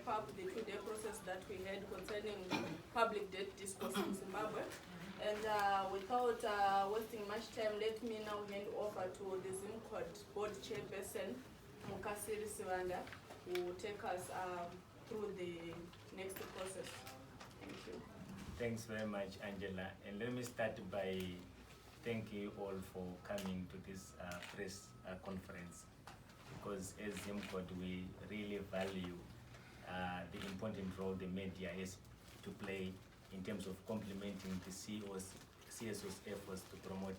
up the two-day process that we had concerning public debt discourse in Zimbabwe. And without wasting much time, let me now hand over to the ZimCode board chairperson, Mukasiri Sivanda, who will take us through the next process. Thank you. Thanks very much, Angela. And let me start by thanking you all for coming to this press conference, because as ZimCode, we really value the important role the media has to play in terms of complementing the CSO's efforts to promote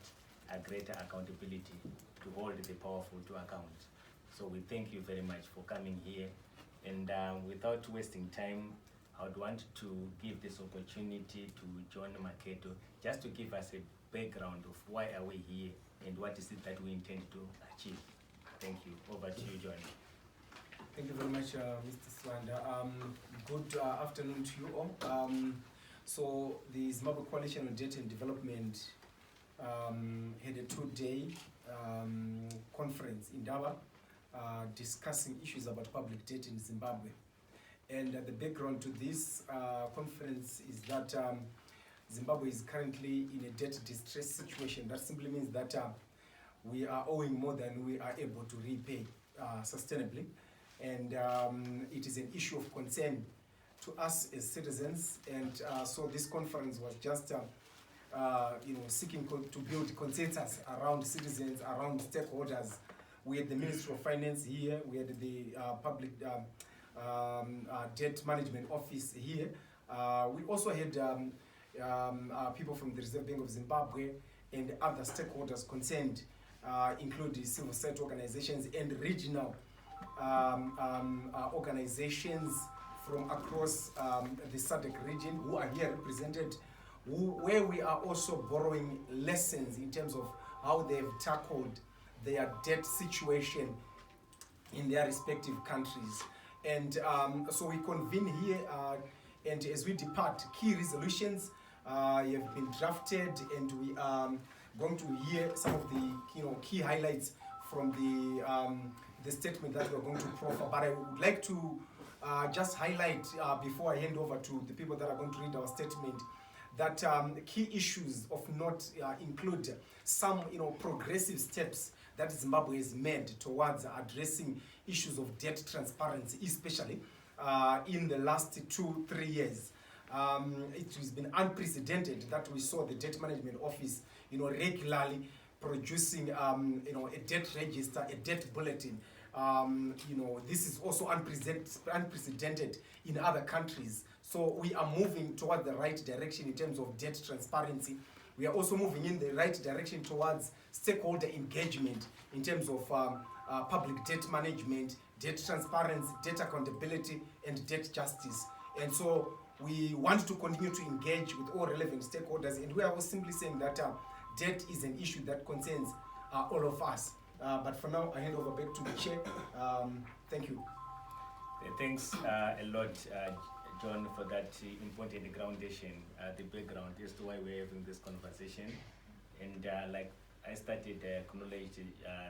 a greater accountability, to hold the powerful to account. So we thank you very much for coming here. And without wasting time, I would want to give this opportunity to John Maketo, just to give us a background of why are we here and what is it that we intend to achieve. Thank you. Over to you, John. Thank you very much, Mr. Swanda. Good afternoon to you all. So the Zimbabwe Coalition on Debt and Development had a two-day conference in Daba discussing issues about public debt in Zimbabwe. And the background to this conference is that Zimbabwe is currently in a debt distress situation. That simply means that we are owing more than we are able to repay sustainably. And it is an issue of concern to us as citizens, and so this conference was just seeking to build consensus around citizens, around stakeholders. We had the Ministry of Finance here, we had the Public Debt Management Office here. We also had people from the Reserve Bank of Zimbabwe and other stakeholders concerned, including civil society organizations and regional organizations from across the SADC region who are here represented, where we are also borrowing lessons in terms of how they've tackled their debt situation in their respective countries. And so we convene here, and as we depart, key resolutions have been drafted, and we are going to hear some of the key highlights from the statement that we're going to proffer. But I would like to just highlight, before I hand over to the people that are going to read our statement, that key issues of note include some progressive steps that Zimbabwe has made towards addressing issues of debt transparency, especially in the last 2-3 years. It has been unprecedented that we saw the Debt Management Office regularly producing a debt register, a debt bulletin. This is also unprecedented in other countries. So we are moving toward the right direction in terms of debt transparency. We are also moving in the right direction towards stakeholder engagement in terms of public debt management, debt transparency, debt accountability, and debt justice. And so we want to continue to engage with all relevant stakeholders, and we are simply saying that debt is an issue that concerns all of us. But for now, I hand over back to the chair. Thank you. Thanks a lot, John, for that important groundation, the background as to why we're having this conversation. And like I started, acknowledge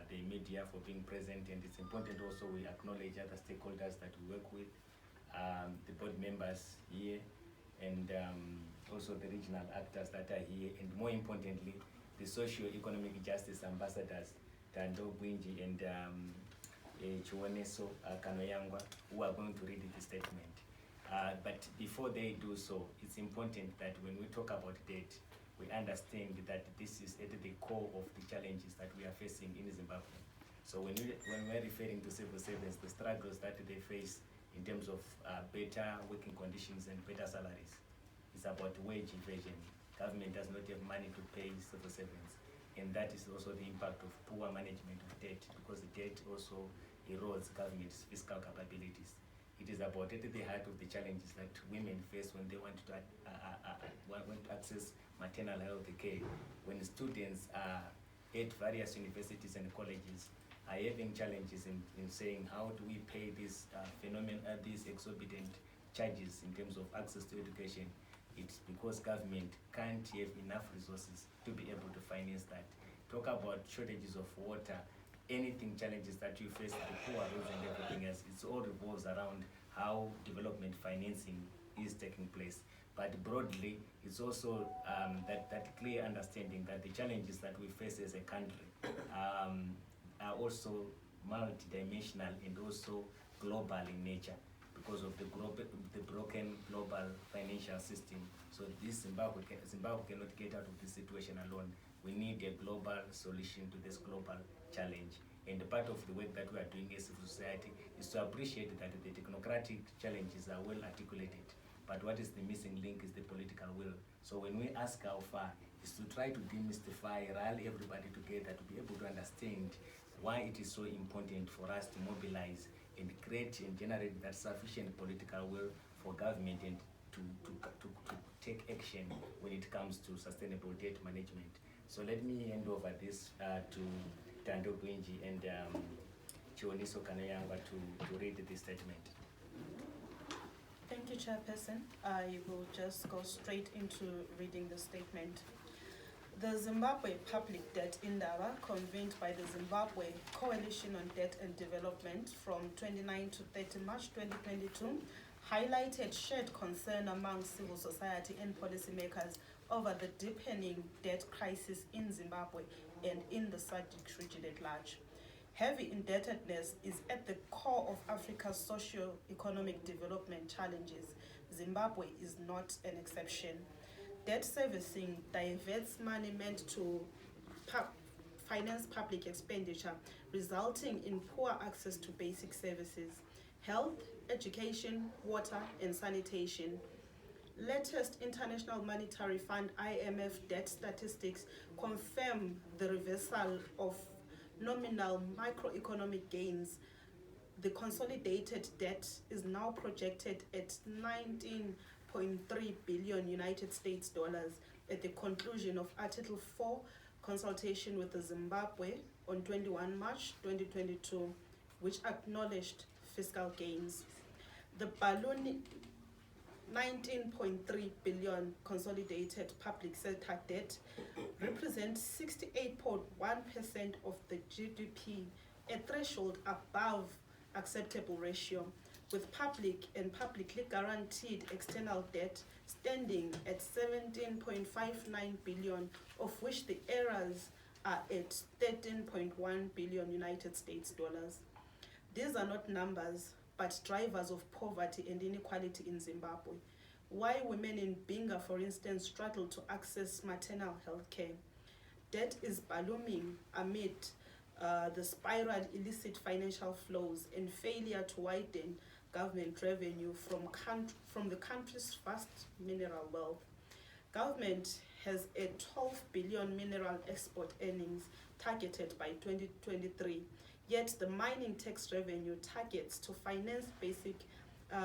the media for being present, and it's important also we acknowledge other stakeholders that we work with, the board members here, and also the regional actors that are here, and more importantly, the socio-economic justice ambassadors, Tando Bwinji and Chiwoneso Kanoyangwa, who are going to read the statement. But before they do so, it's important that when we talk about debt, we understand that this is at the core of the challenges that we are facing in Zimbabwe. So when we're referring to civil servants, the struggles that they face in terms of better working conditions and better salaries, it's about wage evasion. Government does not have money to pay civil servants. And that is also the impact of poor management of debt, because the debt also erodes government's fiscal capabilities. It is about at the heart of the challenges that women face when they want to access maternal health care. When students at various universities and colleges are having challenges in saying, how do we pay these these exorbitant charges in terms of access to education? It's because government can't have enough resources to be able to finance that. Talk about shortages of water, anything challenges that you face, the poor roads and everything else, it all revolves around how development financing is taking place. But broadly, it's also that clear understanding that the challenges that we face as a country are also multidimensional and also global in nature because of the broken global financial system. So this Zimbabwe cannot get out of this situation alone. We need a global solution to this global challenge. And part of the work that we are doing as civil society is to appreciate that the technocratic challenges are well articulated, but what is the missing link is the political will. So when we ask how far, is to try to demystify, rally everybody together to be able to understand why it is so important for us to mobilize and create and generate that sufficient political will for government and to take action when it comes to sustainable debt management. So let me hand over this to Tando Gwinji and Chioniso Kanayanga to read this statement. Thank you, Chairperson. I will just go straight into reading the statement. The Zimbabwe Public Debt Indaba, convened by the Zimbabwe Coalition on Debt and Development from 29 to 30 March 2022, highlighted shared concern among civil society and policymakers over the deepening debt crisis in Zimbabwe and in the SADC region at large. Heavy indebtedness is at the core of Africa's socio-economic development challenges. Zimbabwe is not an exception. Debt servicing diverts money meant to finance public expenditure, resulting in poor access to basic services, health, education, water, and sanitation. Latest International Monetary Fund (IMF) debt statistics confirm the reversal of nominal macroeconomic gains. The consolidated debt is now projected at 19.3 billion United States dollars at the conclusion of Article 4 consultation with the Zimbabwe on 21 March 2022, which acknowledged fiscal gains. The balloon 19.3 billion consolidated public sector debt represents 68.1% of the GDP, a threshold above acceptable ratio, with public and publicly guaranteed external debt standing at 17.59 billion, of which the errors are at 13.1 billion United States dollars. These are not numbers, but drivers of poverty and inequality in Zimbabwe. Why women in Binga, for instance, struggle to access maternal health care. Debt is ballooning amid the spiral illicit financial flows and failure to widen government revenue from the country's vast mineral wealth. Government has a 12 billion mineral export earnings targeted by 2023, yet the mining tax revenue targets to finance basic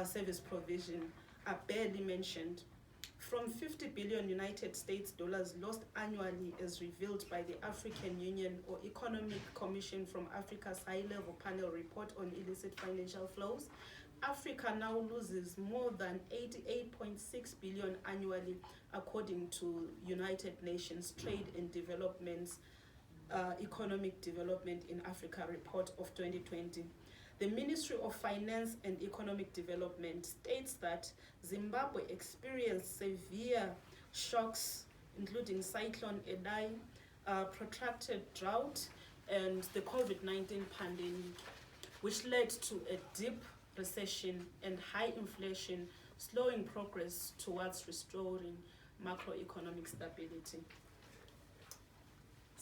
service provision are barely mentioned. From 50 billion United States dollars lost annually as revealed by the African Union or Economic Commission from Africa's high-level panel report on illicit financial flows, Africa now loses more than 88.6 billion annually, according to United Nations Trade and Development's Economic Development in Africa report of 2020. The Ministry of Finance and Economic Development states that Zimbabwe experienced severe shocks, including Cyclone Idai, protracted drought, and the COVID-19 pandemic, which led to a deep recession and high inflation, slowing progress towards restoring macroeconomic stability.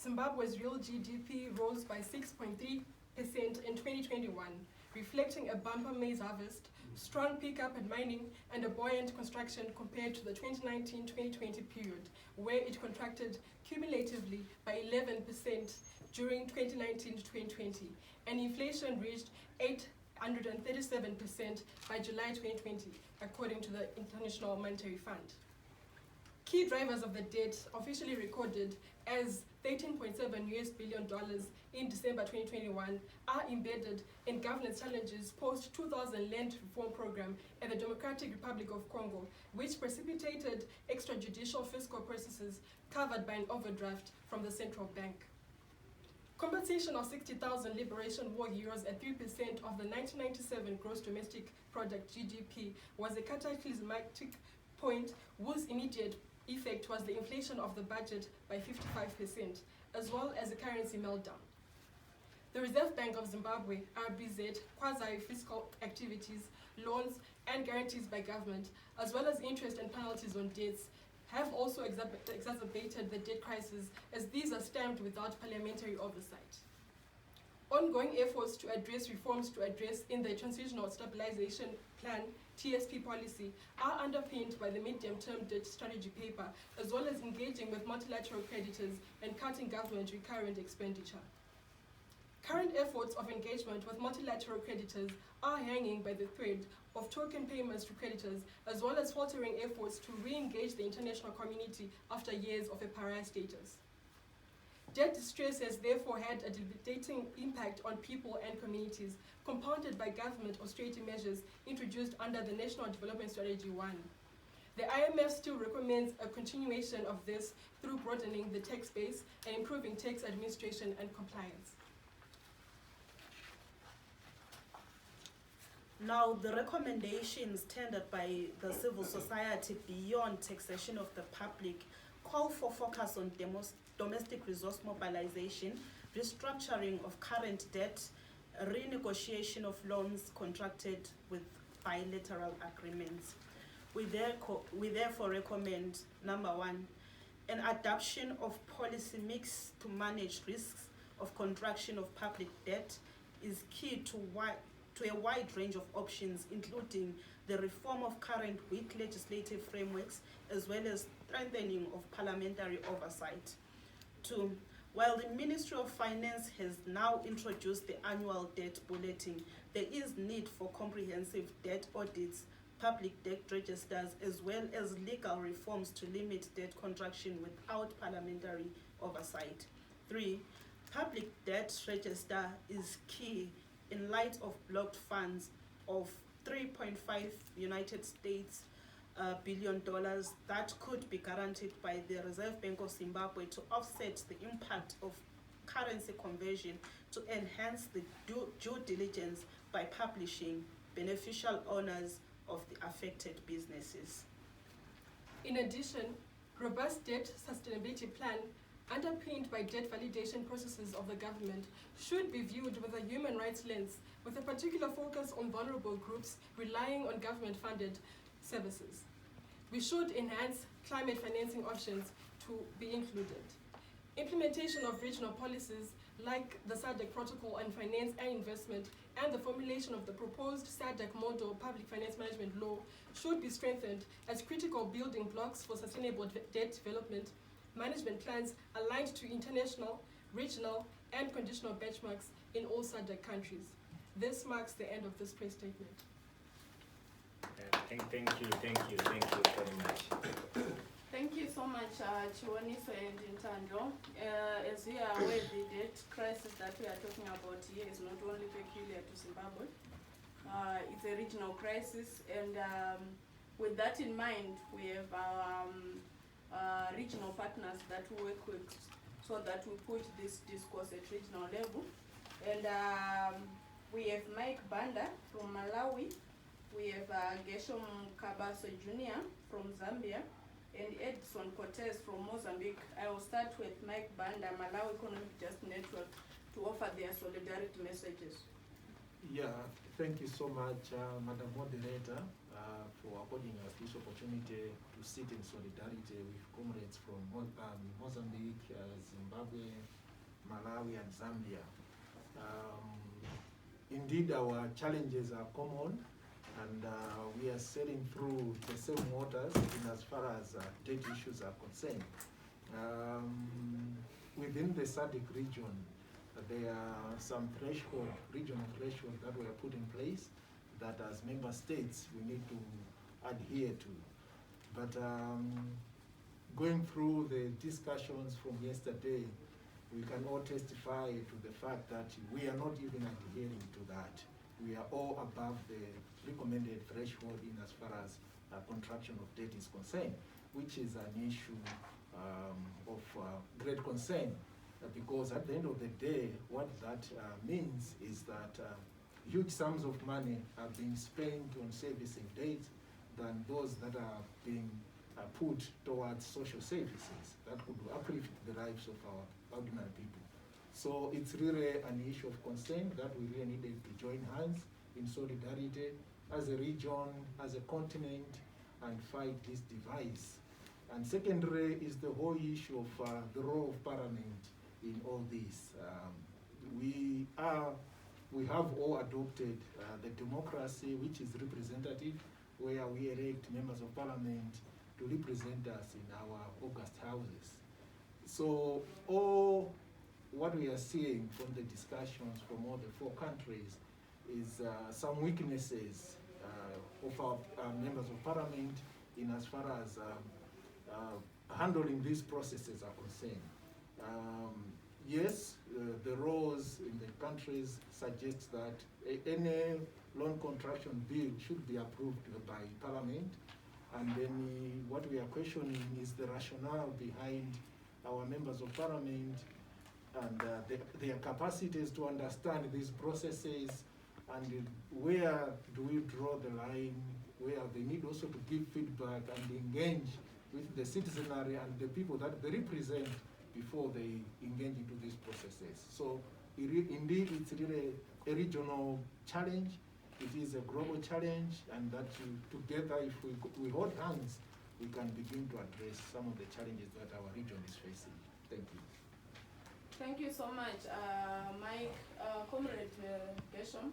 Zimbabwe's real GDP rose by 6.3% in 2021, reflecting a bumper maize harvest, strong pickup in mining, and a buoyant construction compared to the 2019-2020 period, where it contracted cumulatively by 11% during 2019 to 2020, and inflation reached 837% by July 2020, according to the International Monetary Fund. Key drivers of the debt, officially recorded as $13.7 billion in December 2021, are embedded in governance challenges post-2000 land reform program in the Democratic Republic of Congo, which precipitated extrajudicial fiscal processes covered by an overdraft from the central bank. Compensation of 60,000 Liberation War heroes at 3% of the 1997 gross domestic product GDP was a cataclysmic point whose immediate effect was the inflation of the budget by 55%, as well as a currency meltdown. The Reserve Bank of Zimbabwe, RBZ, quasi-fiscal activities, loans, and guarantees by government, as well as interest and penalties on debts, have also exacerbated the debt crisis, as these are stamped without parliamentary oversight. Ongoing efforts to address reforms to address in the Transitional Stabilization Plan TSP policy are underpinned by the medium-term debt strategy paper, as well as engaging with multilateral creditors and cutting government recurrent expenditure. Current efforts of engagement with multilateral creditors are hanging by the thread of token payments to creditors, as well as faltering efforts to re-engage the international community after years of a pariah status. Debt distress has therefore had a debilitating impact on people and communities, compounded by government austerity measures introduced under the National Development Strategy 1. The IMF still recommends a continuation of this through broadening the tax base and improving tax administration and compliance. Now, the recommendations tendered by the civil society beyond taxation of the public call for focus on domestic resource mobilization, restructuring of current debt, renegotiation of loans contracted with bilateral agreements. We therefore recommend, number one, an adoption of policy mix to manage risks of contraction of public debt is key to a wide range of options, including the reform of current weak legislative frameworks, as well as strengthening of parliamentary oversight. 2. While the Ministry of Finance has now introduced the annual debt bulletin, there is need for comprehensive debt audits, public debt registers, as well as legal reforms to limit debt contraction without parliamentary oversight. 3. Public debt register is key in light of blocked funds of $3.5 United States billion that could be guaranteed by the Reserve Bank of Zimbabwe to offset the impact of currency conversion, to enhance the due diligence by publishing beneficial owners of the affected businesses. In addition, robust debt sustainability plan underpinned by debt validation processes of the government should be viewed with a human rights lens, with a particular focus on vulnerable groups relying on government-funded services. We should enhance climate financing options to be included. Implementation of regional policies like the SADC Protocol on Finance and Investment and the formulation of the proposed SADC Model Public Finance Management Law should be strengthened as critical building blocks for sustainable debt development management plans aligned to international, regional, and conditional benchmarks in all SADC countries. This marks the end of this press statement. Thank you very much. Thank you so much, Chiwoniso and Ntando. As we are aware, the debt crisis that we are talking about here is not only peculiar to Zimbabwe. It's a regional crisis, and with that in mind, we have our regional partners that we work with so that we put this discourse at regional level. And we have Mike Banda from Malawi, we have Geshom Kabaso Jr. from Zambia, and Edson Cortez from Mozambique. I will start with Mike Banda, Malawi Economic Justice Network, to offer their solidarity messages. Yeah, thank you so much, Madam Moderator, for according us this opportunity to sit in solidarity with comrades from Mozambique, Zimbabwe, Malawi, and Zambia. Indeed, our challenges are common, and we are sailing through the same waters in as far as debt issues are concerned. Within the SADC region, there are some regional thresholds that were put in place that as member states we need to adhere to. But going through the discussions from yesterday, we can all testify to the fact that we are not even adhering to that. We are all above the recommended threshold in as far as contraction of debt is concerned, which is an issue of great concern because at the end of the day, what that means is that huge sums of money are being spent on servicing debt than those that are being put towards social services that could uplift the lives of our ordinary people. So it's really an issue of concern that we really needed to join hands in solidarity as a region, as a continent, and fight this device. And secondary is the whole issue of the role of Parliament in all this. We have all adopted the democracy, which is representative, where we elect members of Parliament to represent us in our August houses. So all what we are seeing from the discussions from all the 4 countries is some weaknesses of our members of Parliament in as far as handling these processes are concerned. Yes, the laws in the countries suggest that any loan contraction bill should be approved by Parliament, and then what we are questioning is the rationale behind our members of Parliament and their capacities to understand these processes, and where do we draw the line, where they need also to give feedback and engage with the citizenry and the people that they represent before they engage into these processes. So indeed, it's really a regional challenge. It is a global challenge, and that together, if we hold hands, we can begin to address some of the challenges that our region is facing. Thank you. Thank you so much, Mike. Comrade Gesham.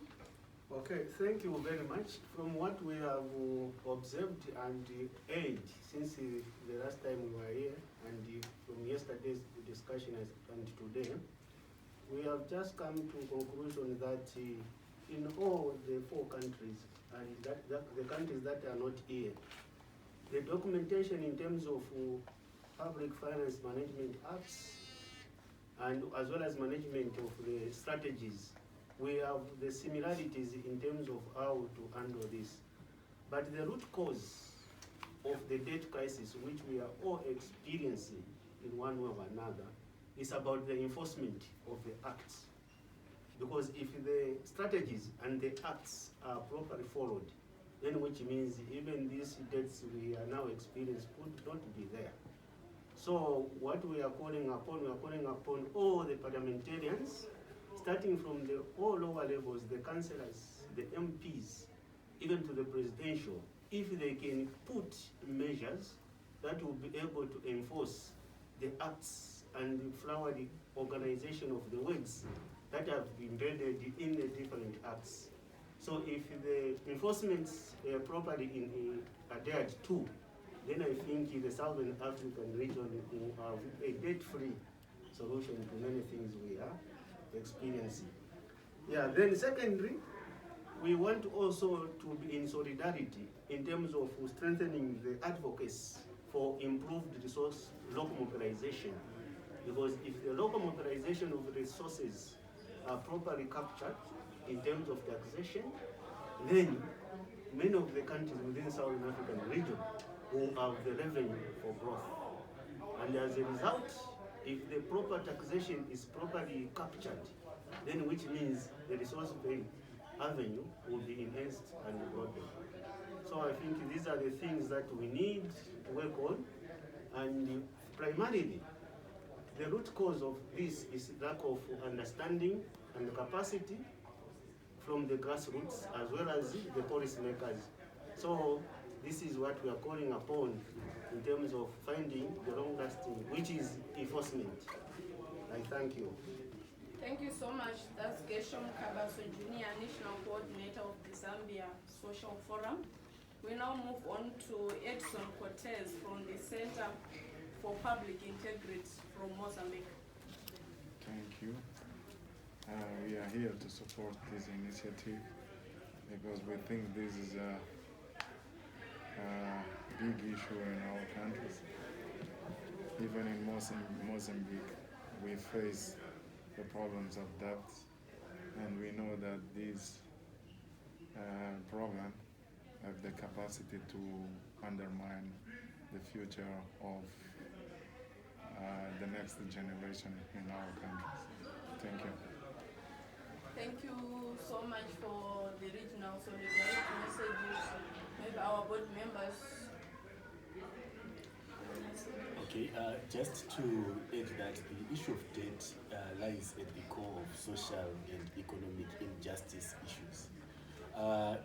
Okay, thank you very much. From what we have observed and heard since the last time we were here, and from yesterday's discussion and today, we have just come to a conclusion that in all the 4 countries, and that the countries that are not here, the documentation in terms of public finance management acts, and as well as management of the strategies, we have the similarities in terms of how to handle this. But the root cause of the debt crisis, which we are all experiencing in one way or another, is about the enforcement of the acts. Because if the strategies and the acts are properly followed, then which means even these debts we are now experiencing could not be there. So what we are calling upon all the parliamentarians, starting from the all lower levels, the councillors, the MPs, even to the presidential, if they can put measures that will be able to enforce the acts and the flowery organization of the words that have been embedded in the different acts. So if the enforcements properly adhered to, then I think the Southern African region will have a debt-free solution to many things we are experiencing. Yeah, then secondly, we want also to be in solidarity in terms of strengthening the advocacy for improved resource local mobilization. Because if the local mobilization of resources are properly captured in terms of taxation, then many of the countries within Southern African region will have the revenue for growth. And as a result, if the proper taxation is properly captured, then which means the resource paying avenue will be enhanced and broadened. So I think these are the things that we need to work on, and primarily the root cause of this is lack of understanding and capacity from the grassroots as well as the policymakers. So this is what we are calling upon in terms of finding the long-lasting, which is enforcement. I thank you. Thank you so much. That's Gesham Kabaso Jr., National Coordinator of the Zambia Social Forum. We now move on to Edson Cortez from the Center for Public Integrity from Mozambique. Thank you. We are here to support this initiative because we think this is a big issue in our countries. Even in Mozambique, we face the problems of debt, and we know that these problems have the capacity to undermine the future of the next generation in our countries. Thank you. Thank you so much for the regional solidarity messages. Maybe our board members. Okay, just to add that the issue of debt lies at the core of social and economic injustice issues.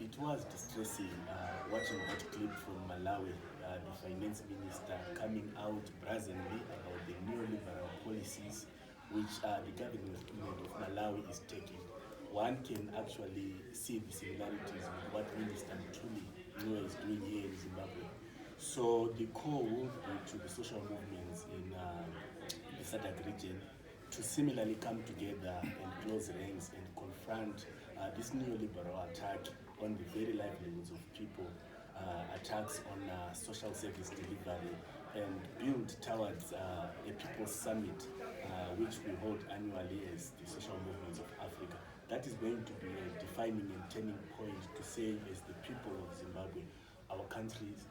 It was distressing watching that clip from Malawi, the finance minister coming out brazenly about the neoliberal policies which the government of Malawi is taking. One can actually see the similarities with what Minister Mtuli is doing here in Zimbabwe. So the call will be to the social movements in the SADC region to similarly come together and close ranks and confront this neoliberal attack on the very livelihoods of people, attacks on social service delivery, and build towards a People's Summit, which we hold annually as the Social Movements of Africa. That is going to be a defining and turning point to say, as the people of Zimbabwe, our countries,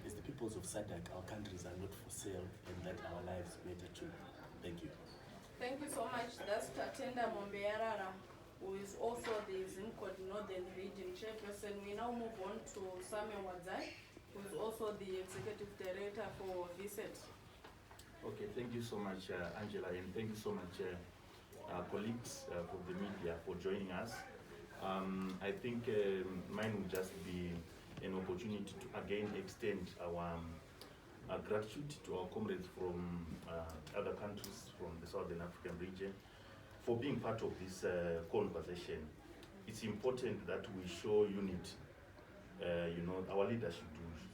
as the peoples of SADC, our countries are not for sale, and that our lives matter too. Thank you. Thank you so much. That's Tatenda Mombeyarara, who is also the Zimcod Northern Region Chairperson. We now move on to Samuel Wadzai, who is also the Executive Director for VSET. Okay, thank you so much, Angela, and thank you so much, colleagues from the media for joining us. I think mine will just be an opportunity to again extend our gratitude to our comrades from other countries from the Southern African region for being part of this conversation. It's important that we show unity. Our leaders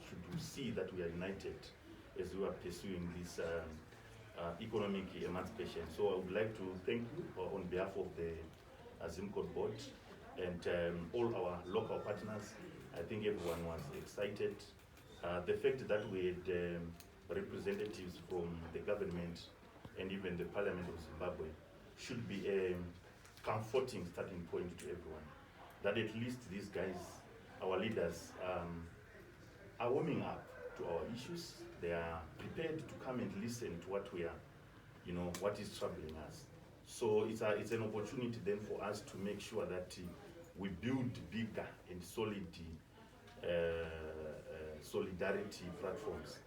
should see that we are united as we are pursuing this economic emancipation. So I would like to thank you on behalf of the Zimcod board and all our local partners. I think everyone was excited. The fact that we had representatives from the government and even the Parliament of Zimbabwe should be a comforting starting point to everyone. That at least these guys, our leaders, are warming up to our issues. They are prepared to come and listen to what we are, what is troubling us. So it's an opportunity then for us to make sure that we build bigger and solid solidarity platforms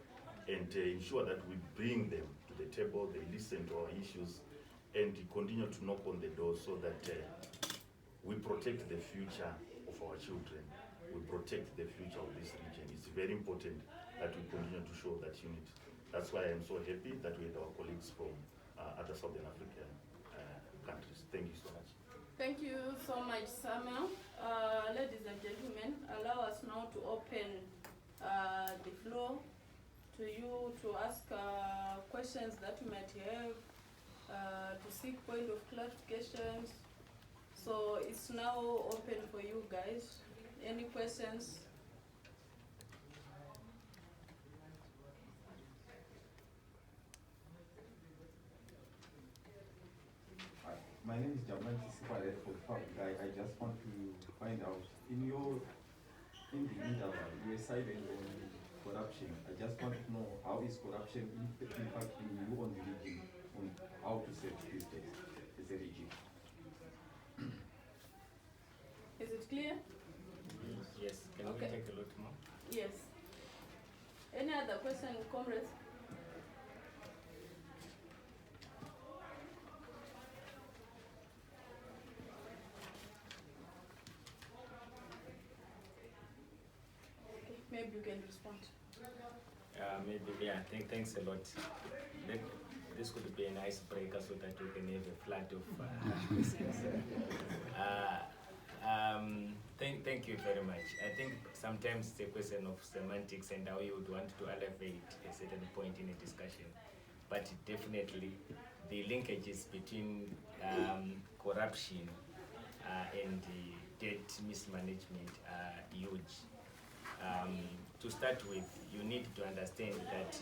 and ensure that we bring them to the table, they listen to our issues, and continue to knock on the door so that we protect the future of our children. We protect the future of this region. It's very important that we continue to show that unity. That's why I'm so happy that we had our colleagues from other Southern African countries. Thank you so much. Thank you so much, Samuel. Ladies and gentlemen, allow us now to open the floor to you to ask questions that you might have, to seek point of clarifications. So it's now open for you guys. Any questions? My name is Jamal Sisikwale for the public. I just want to find out, in the interval, you were silent on corruption. I just want to know how is corruption impacting you on the region, on how to set these days as a region. Is it clear? Yes, can we take a look more? Yes. Any other question, comrades? Maybe you can respond. Thanks a lot. This could be an icebreaker so that we can have a flood of questions. Thank you very much. I think sometimes it's a question of semantics and how you would want to elevate a certain point in a discussion. But definitely, the linkages between corruption and the debt mismanagement are huge. To start with, you need to understand that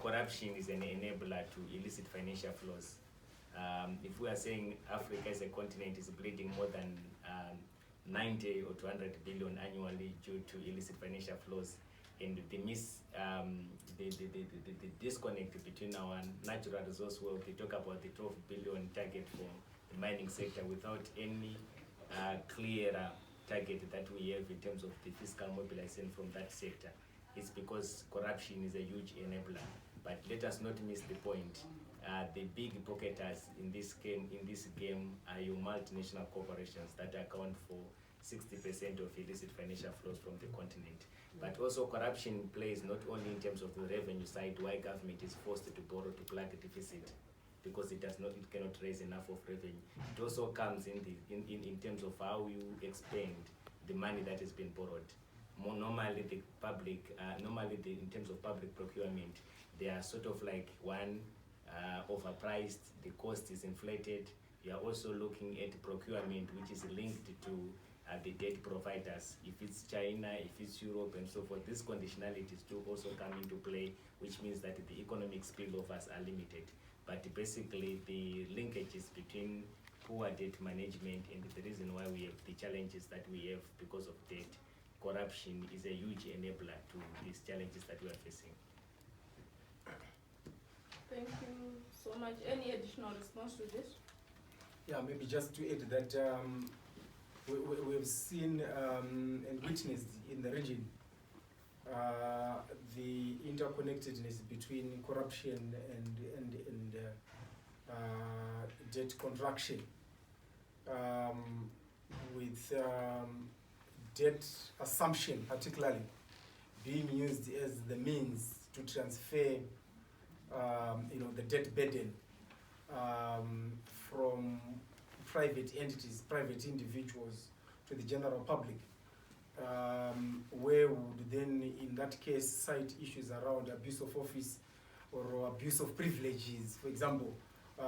corruption is an enabler to illicit financial flows. If we are saying Africa as a continent is bleeding more than 90 or 200 billion annually due to illicit financial flows, and the disconnect between our natural resource wealth. They talk about the 12 billion target for the mining sector without any clearer target that we have in terms of the fiscal mobilization from that sector. It's because corruption is a huge enabler. But let us not miss the point. The big pocketers in this game are your multinational corporations that account for 60% of illicit financial flows from the continent. But also corruption plays not only in terms of the revenue side, why government is forced to borrow to plug a deficit, because it cannot raise enough of revenue. It also comes in terms of how you expend the money that has been borrowed. Normally the public, in terms of public procurement, they are sort of like overpriced, the cost is inflated. You are also looking at procurement which is linked to the debt providers. If it's China, if it's Europe and so forth, these conditionalities do also come into play, which means that the economic spillovers are limited. But basically the linkages between poor debt management and the reason why we have the challenges that we have because of debt, corruption is a huge enabler to these challenges that we are facing. Thank you so much. Any additional response to this? Yeah, maybe just to add that we've seen and witnessed in the region the interconnectedness between corruption and debt contraction, with debt assumption particularly being used as the means to transfer the debt burden from private entities, private individuals to the general public, where would then in that case cite issues around abuse of office or abuse of privileges. For example,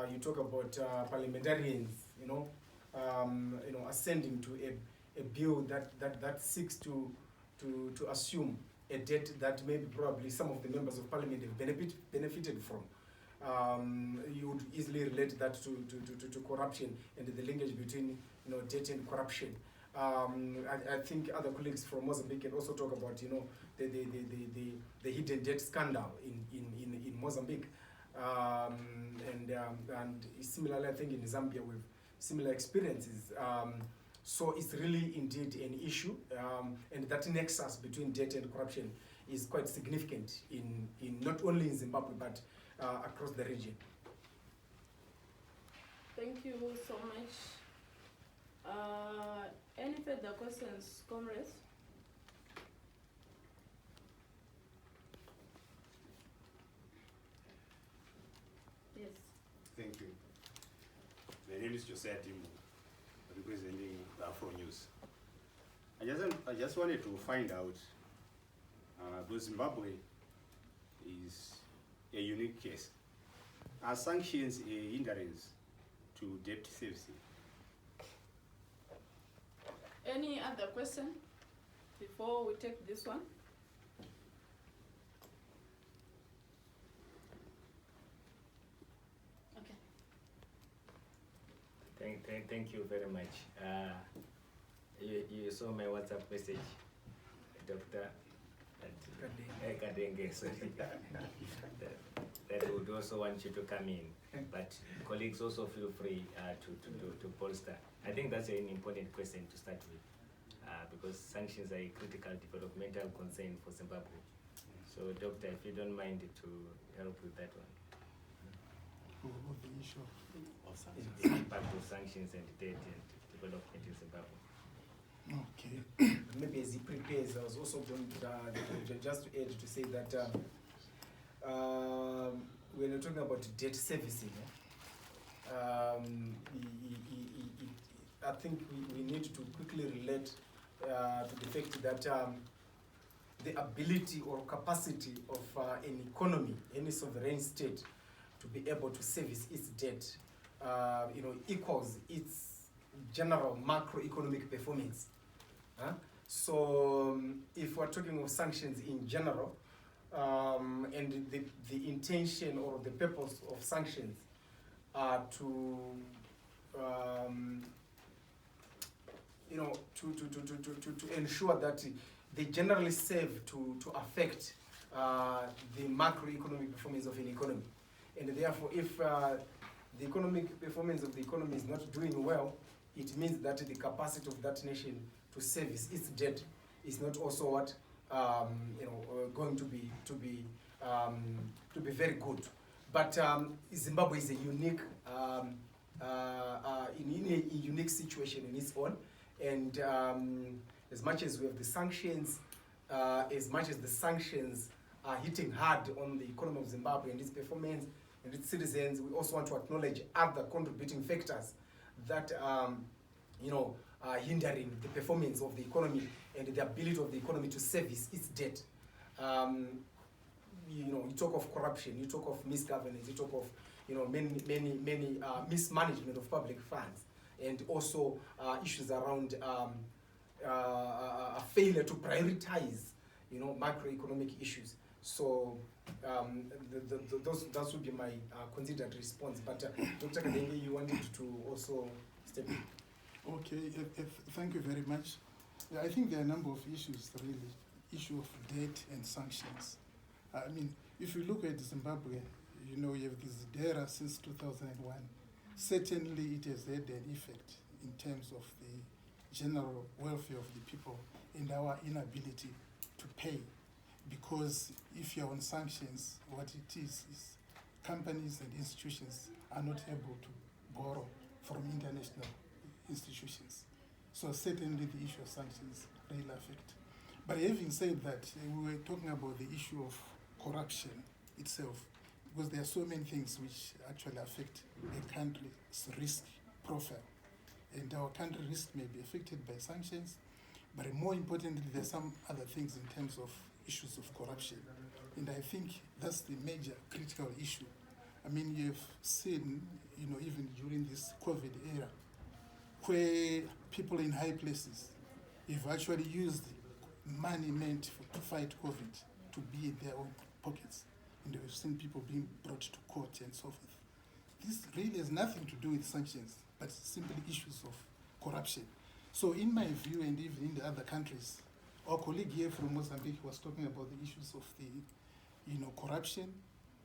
you talk about parliamentarians, ascending to a bill that seeks to assume a debt that maybe probably some of the members of parliament have benefited from. You would easily relate that to corruption and the linkage between debt and corruption. I think other colleagues from Mozambique can also talk about the hidden debt scandal in Mozambique, and similarly I think in Zambia with similar experiences. So it's really indeed an issue, and that nexus between debt and corruption is quite significant in not only in Zimbabwe but across the region. Thank you so much. Any further questions, comrades? Yes. Thank you. My name is Josiah Timu, representing the Afro News. I just wanted to find out, because Zimbabwe is a unique case. Are sanctions a hindrance to debt servicing? Any other question before we take this one? Okay. Thank you very much. You saw my WhatsApp message, Dr. Kadenge, sorry. That would also want you to come in, but colleagues also feel free to bolster. I think that's an important question to start with, because sanctions are a critical developmental concern for Zimbabwe. So, Doctor, if you don't mind to help with that one. The issue of sanctions. The impact of sanctions and debt and development in Zimbabwe. Okay. Maybe as he prepares, I was also going to just to add to say that when you're talking about debt servicing, I think we need to quickly relate to the fact that the ability or capacity of an economy, any sovereign state, to be able to service its debt, equals its general macroeconomic performance. So if we're talking of sanctions in general, and the intention or the purpose of sanctions are to ensure that they generally serve to affect the macroeconomic performance of an economy. And therefore, if the economic performance of the economy is not doing well, it means that the capacity of that nation to service its debt is not also what going to be very good. But Zimbabwe is a unique in a unique situation in its own, and as much as we have the sanctions, as much as the sanctions are hitting hard on the economy of Zimbabwe and its performance and its citizens, we also want to acknowledge other contributing factors that are hindering the performance of the economy and the ability of the economy to service its debt. You talk of corruption, you talk of misgovernance, you talk of many mismanagement of public funds, and also issues around a failure to prioritize macroeconomic issues. So those would be my considered response. But Dr. Kadenge, you wanted to also step in. Okay, thank you very much. I think there are a number of issues, really. Issue of debt and sanctions. I mean, if you look at Zimbabwe, you have this DERA since 2001. Certainly it has had an effect in terms of the general welfare of the people and our inability to pay. Because if you're on sanctions, what it is companies and institutions are not able to borrow from international institutions. So certainly the issue of sanctions really affect. But having said that, we were talking about the issue of corruption itself, because there are so many things which actually affect a country's risk profile. And our country risk may be affected by sanctions, but more importantly, there are some other things in terms of issues of corruption. And I think that's the major critical issue. I mean, you've seen, even during this COVID era, where people in high places have actually used money meant to fight COVID to be in their own pockets. And we've seen people being brought to court and so forth. This really has nothing to do with sanctions, but simply issues of corruption. So in my view, and even in the other countries, our colleague here from Mozambique was talking about the issues of the corruption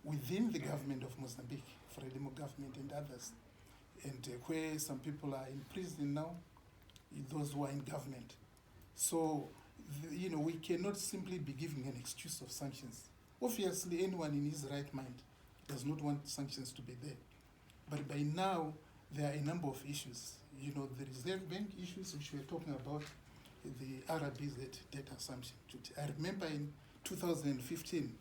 within the government of Mozambique, Frelimo government and others, and where some people are in prison now, those who are in government. So, we cannot simply be giving an excuse of sanctions. Obviously, anyone in his right mind does not want sanctions to be there. But by now, there are a number of issues. The Reserve Bank issues, which we are talking about, the RBZ debt assumption duty. I remember in 2015,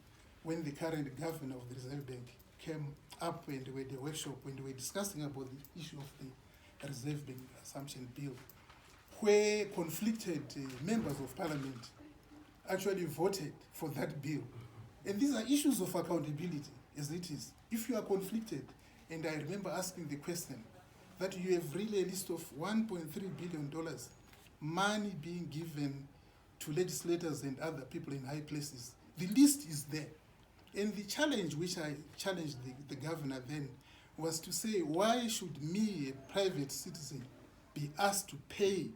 when the current governor of the Reserve Bank came up and we had a workshop when we were discussing about the issue of the Reserve Bank assumption bill, where conflicted members of parliament actually voted for that bill. And these are issues of accountability, as it is. If you are conflicted, and I remember asking the question, that you have really a list of $1.3 billion money being given to legislators and other people in high places. The list is there. And the challenge which I challenged the governor then was to say, why should me, a private citizen, be asked to pay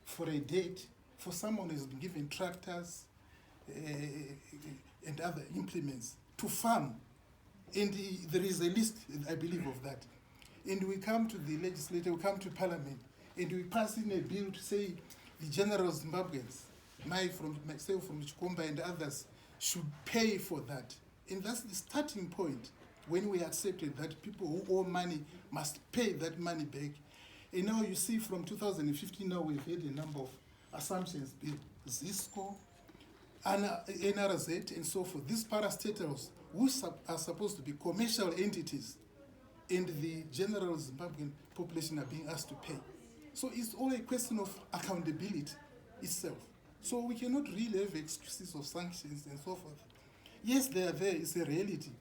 for a debt for someone who has been given tractors and other implements to farm? And there is a list, I believe, of that. And we come to the legislature, we come to parliament, and we pass in a bill to say the general Zimbabweans, myself from Chikomba and others, should pay for that. And that's the starting point when we accepted that people who owe money must pay that money back. And now you see from 2015 now we've had a number of assumptions, ZISCO, NRZ, and so forth. These parastatals who are supposed to be commercial entities, and the general Zimbabwean population are being asked to pay. So it's all a question of accountability itself. So we cannot really have excuses of sanctions and so forth. Yes, they are there, it's a reality.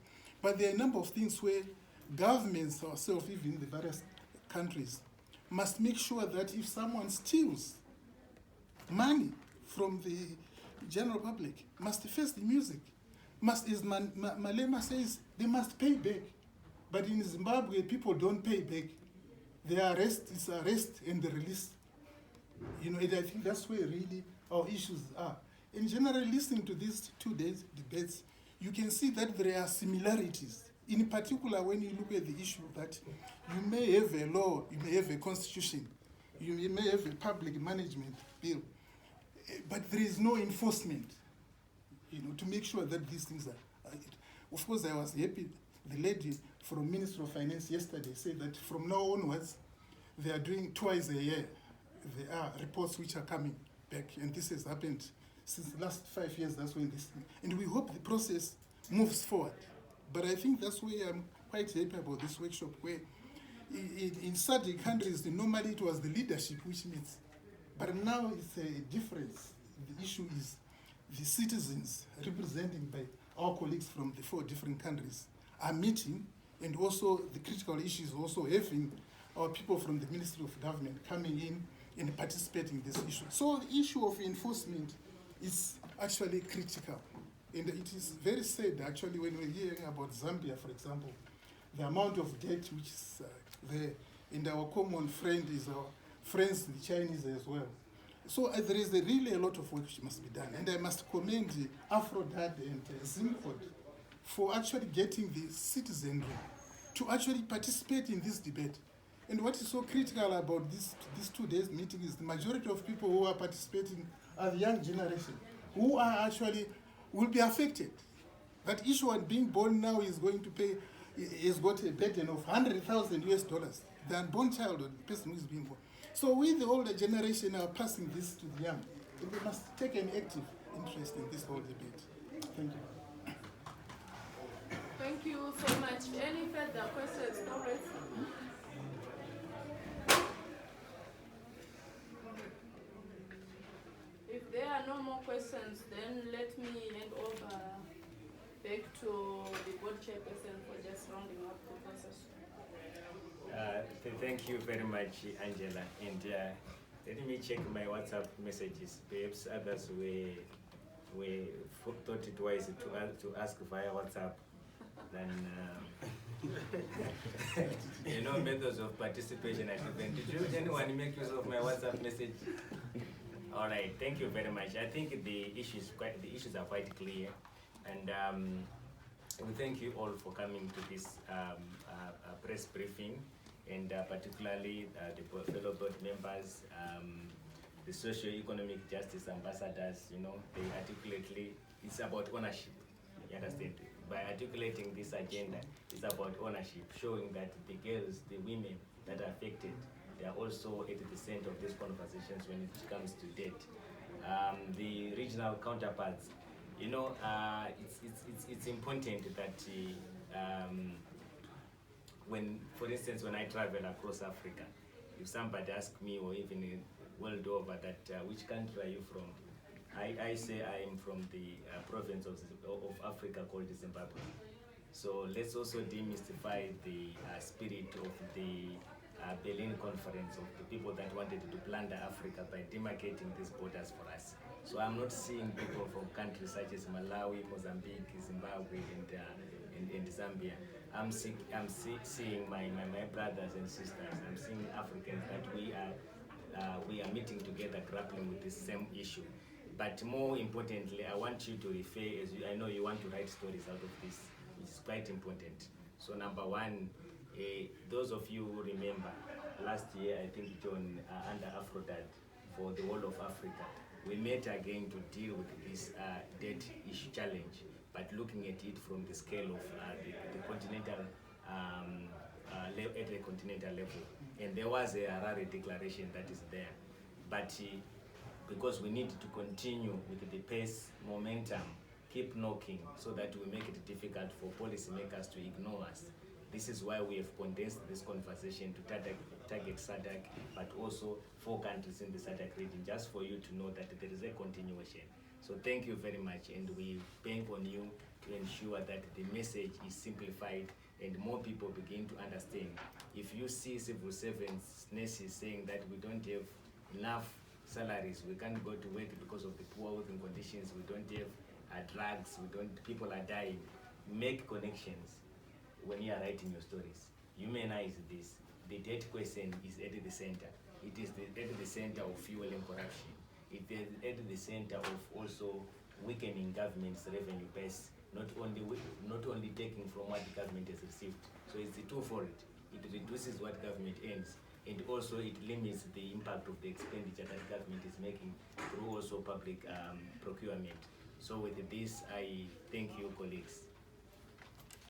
But there are a number of things where governments ourselves, even in the various countries, must make sure that if someone steals money from the general public, must face the music. Must, as Malema says, they must pay back. But in Zimbabwe, people don't pay back. They arrest, it's arrest and the release. And I think that's where really our issues are. In general, listening to these 2 days debates, you can see that there are similarities. In particular, when you look at the issue that you may have a law, you may have a constitution, you may have a public management bill, but there is no enforcement, to make sure that these things are. Of course, I was happy. The lady from Ministry of Finance yesterday said that from now onwards, they are doing twice a year. There are reports which are coming back, and this has happened since the last 5 years. That's when this, and we hope the process moves forward. But I think that's why I'm quite happy about this workshop, where in SADC countries, normally it was the leadership which meets. But now it's a difference. The issue is the citizens, represented by our colleagues from the 4 different countries, are meeting, and also the critical issues also having our people from the Ministry of Government coming in and participating in this issue. So the issue of enforcement is actually critical. And it is very sad, actually, when we're hearing about Zambia, for example, the amount of debt which is there, and our common friend is our friends, the Chinese as well. So there is really a lot of work which must be done. And I must commend Afrodad and Zimcod for actually getting the citizenry to actually participate in this debate. And what is so critical about this 2 days meeting is the majority of people who are participating are the young generation, who are actually will be affected. That issue of being born now is going to pay, is got a burden of $100,000. The unborn child or the person who is being born. So we, the older generation, are passing this to the young. And they must take an active interest in this whole debate. Thank you. Thank you so much. Any further questions, comments? If there are no more questions, then let me hand over back to the board chairperson for just rounding up the process. Thank you very much, Angela. And let me check my WhatsApp messages. Perhaps others thought it wise to ask via WhatsApp than methods of participation at event. Did anyone make use of my WhatsApp message? All right, thank you very much. I think the issues are quite clear, and we thank you all for coming to this press briefing, and particularly the fellow board members, the socio-economic justice ambassadors. They articulately, it's about ownership. You understand? By articulating this agenda, it's about ownership, showing that the girls, the women that are affected, they are also at the center of these conversations when it comes to debt. The regional counterparts, it's important that when, for instance, when I travel across Africa, if somebody asks me, or even world over, that which country are you from, I say I am from the province of Africa called Zimbabwe. So let's also demystify the spirit of the Berlin conference, of the people that wanted to plunder Africa by demarcating these borders for us. So I'm not seeing people from countries such as Malawi, Mozambique, Zimbabwe, and Zambia. I'm seeing my brothers and sisters. I'm seeing Africans that we are meeting together, grappling with the same issue. But more importantly, I want you to refer, I know you want to write stories out of this, which is quite important. So number one, those of you who remember, last year, I think John, under Afrodad, for the whole of Africa, we met again to deal with this debt issue challenge, but looking at it from the scale of the continental, at the continental level. And there was a Harare declaration that is there. But because we need to continue with the pace, momentum, keep knocking, so that we make it difficult for policymakers to ignore us. This is why we have condensed this conversation to target SADC, but also 4 countries in the SADC region, just for you to know that there is a continuation. So thank you very much, and we bank on you to ensure that the message is simplified and more people begin to understand. If you see civil servants, nurses saying that we don't have enough salaries, we can't go to work because of the poor working conditions, we don't have drugs, people are dying, make connections when you are writing your stories. Humanize this. The debt question is at the center. It is at the center of fueling corruption. it is at the center of also weakening government's revenue base, not only taking from what the government has received. So it's a twofold. It reduces what government earns, and also it limits the impact of the expenditure that government is making through also public procurement. So with this, I thank you, colleagues.